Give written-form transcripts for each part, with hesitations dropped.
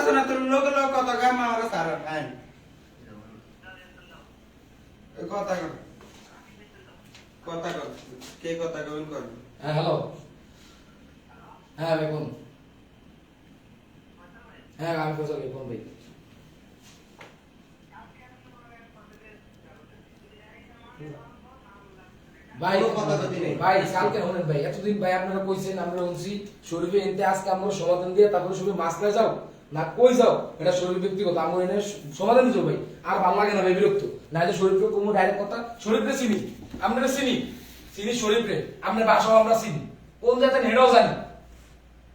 আছে না তোর লোক লোক কত গাম আমার সারা নাই কথা কর কথা কর কে কথা কইন কর হ্যাঁ হ্যালো হ্যাঁ ভাই কোন হ্যাঁ আমি ফসল কোন ভাই ভাই কথা তো দিনে ভাই কালকে হলেন ভাই এতদিন ভাই আপনারা কইছেন আমরা শুনছি শরীফে এনতে আজকে আমরা সমাধান দিয়ে তারপরে শুধু মাছ না যাও না কই যাও এটা শরীর ব্যক্তিগত আমরা এনে সমাধান দিও ভাই আর ভালো লাগে না ভাই বিরক্ত না যে শরীফকে কোনো ডাইরেক্ট কথা শরীফকে চিনি আমরা চিনি চিনি শরীফকে আমরা বাসাও আমরা চিনি কোন জায়গাতে হেডাও জানি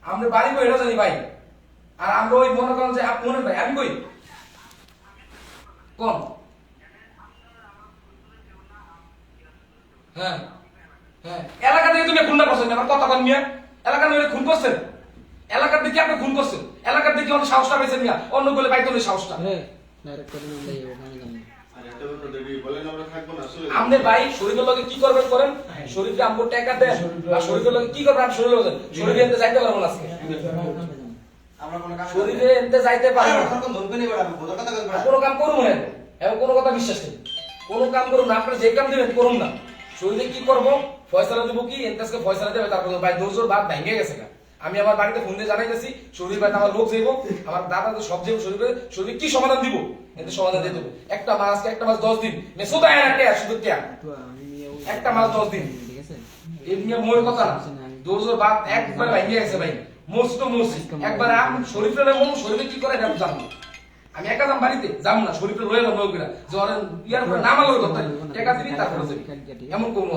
আমরা বাড়ি কই হেডাও জানি ভাই আর আমরা ওই মনে করেন যে আপনি মনে ভাই আমি কই কোন হ্যাঁ হ্যাঁ এলাকা থেকে তুমি খুন না করছেন আমার কথা কন মিয়া এলাকা নইলে খুন করছেন এলাকার দিকে আপনি খুন করছেন এলাকার দিকে অনেক সাহসটা পেয়েছেন মিয়া অন্য বলে পাইতো না সাহসটা ডাইরেক্ট করে না যাই ওখানে যাবেন আরে এটা তো দেবি বলেন আমরা থাকবো না আসলে আপনি ভাই শরীরের লগে কি করবেন করেন শরীরকে আমগো টাকা দেন আর শরীরের লগে কি করবেন আপনি শরীরের লগে শরীরে এনতে যাইতে পারবো না আজকে আমরা কোন কাজ শরীরে এনতে যাইতে পারবো না এখন ধরবে নি বড় কথা কথা কইন কোনো কাম করুন না এবং কোনো কথা বিশ্বাস নেই কোনো কাম করুন না আপনারা যে কাম দিবেন করুন না শরীরে কি করব ফয়সালা দেব কি এনতেসকে ফয়সালা দেবে তারপর ভাই দোজোর বাদ ভেঙে গেছে না আমি আমার বাড়িতে ফোন দিয়ে জানাইতেছি শরীর ভাই আমার লোক যাইবো আমার দাদা তো সব যাইবো শরীরে কি সমাধান দিব এতে সমাধান দিয়ে দেবো একটা মাস 10 দিন মেসোদা এরাকে শুধু কে একটা মাস 10 দিন ঠিক আছে এই নিয়ে মোর কথা না দোজোর বাদ একবার ভেঙে গেছে ভাই মোস্ট একবার আমি শরীরে নেবো শরীরে কি করে এটা জানবো আমি একা যাম বাড়িতে যাম না শরীরে লয়ে যাবো ওইগুলা জ্বর ইয়ার পরে নাম আলোর কথা টাকা দিবি তারপরে যাবি এমন কোন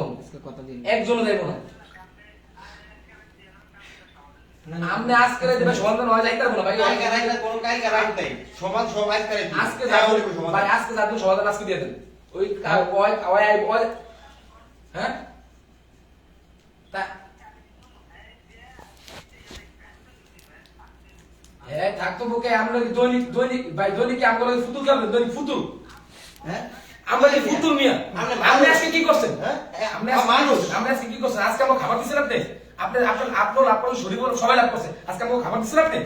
কথা দিন একজনও যাইবো না আমনে আজকে দেবে সমাধান হয়ে যাইতে পারবো না ভাই কালকে রাইতে কোন কালকে রাইতে সমান সবাই করে আজকে যাবো ভাই আজকে যাবো সমাধান আজকে দিয়ে দেন ওই ওই হ্যাঁ তা হ্যাঁ থাকতো বুকে আমরা দৈনিক ভাই দৈনিক আমরা ফুতুল খেলবেন দৈনিক ফুতুল হ্যাঁ আমরা কি ফুতুল মিয়া আপনি আজকে কি করছেন হ্যাঁ আপনি মানুষ আপনি আজকে কি করছেন আজকে আমরা খাবার দিছিলাম আপনি আপনার শরীর সবাই লাভ করছে আজকে আমরা খাবার দিছিলাম আপনি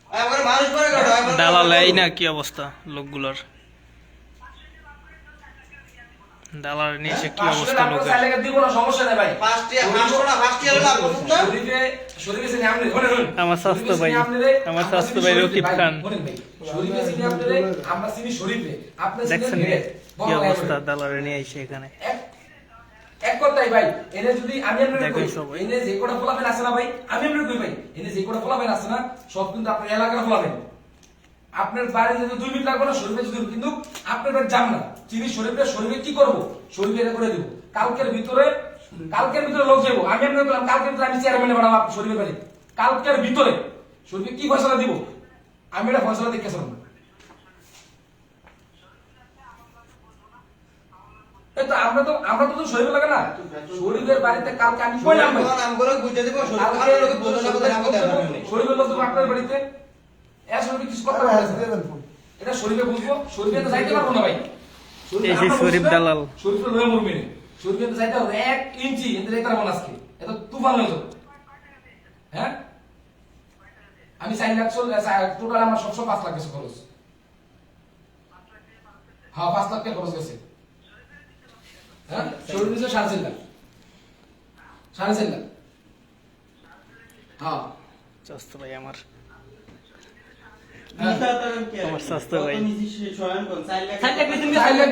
আমরা মানুষ করে গড় দালাল এই না কি অবস্থা লোকগুলোর দালাল নিয়ে এসে কি অবস্থা লোকের চাইলে দিব না সমস্যা নেই ভাই পাঁচটি হলো লাভ করুন তো শরীরে সিনে আপনি ধরে ধরুন আমার স্বাস্থ্য ভাই রকিব খান শরীরে সিনে আপনি আমরা সিনি শরীরে আপনি দেখছেন সিনে কি অবস্থা দালাল নিয়ে এসে এখানে এক কথাই ভাই এনে যদি আমি আপনাদের দেখুন কই সবাই। এনে যে কোটা ফলাবেন আছে না ভাই আমি আপনাদের কই ভাই এনে যে কোটা ফলাবেন আছে না সব কিন্তু আপনার এলাকার ফলাবেন আপনার বাড়ি যদি 2 মিনিট লাগবে না শরীরে যদি কিন্তু আপনার বাড়ি যান না চিনি শরীরে কি করব শরীরে এটা করে দেব কালকের ভিতরে লোক যাবো আমি আপনাদের বললাম কালকের ভিতরে আমি চেয়ারম্যানে বানাবো শরীরে বাড়ি কালকের ভিতরে শরীরে কি ফয়সালা দিব আমি এটা ফয়সালা দেখতেছিলাম এই তো আমরা তো শরীরে লাগে না শরীরের বাড়িতে কালকে আমি কইলাম ভাই নাম করে বুঝে দিব কালকে লোকে বললো না কথা নাম শরীরের লোক আপনার বাড়িতে এ শরীরে কিছু কথা বলে এটা শরীরে বুঝবো শরীরে তো যাইতে পারবো না ভাই এই যে শরীফ দালাল শরীরে লয়ে মরবে না শরীরে তো যাইতে হবে 1 ইঞ্চি এতে যাইতে পারবো না আজকে এত তুফান হয়ে যাবে হ্যাঁ আমি 4 লাখ টোটাল আমার সব 5 লাখ গেছে খরচ হ্যাঁ 5 লাখ টাকা খরচ গেছে হ্যাঁ শরীরে 4.5 লাখ 4.5 লাখ হ্যাঁ স্বাস্থ্য ভাই আমার হ্যাঁ আমার স্বাস্থ্য ভাই নিজে স্বয়ং কোন 4 লাখ 4 লাখ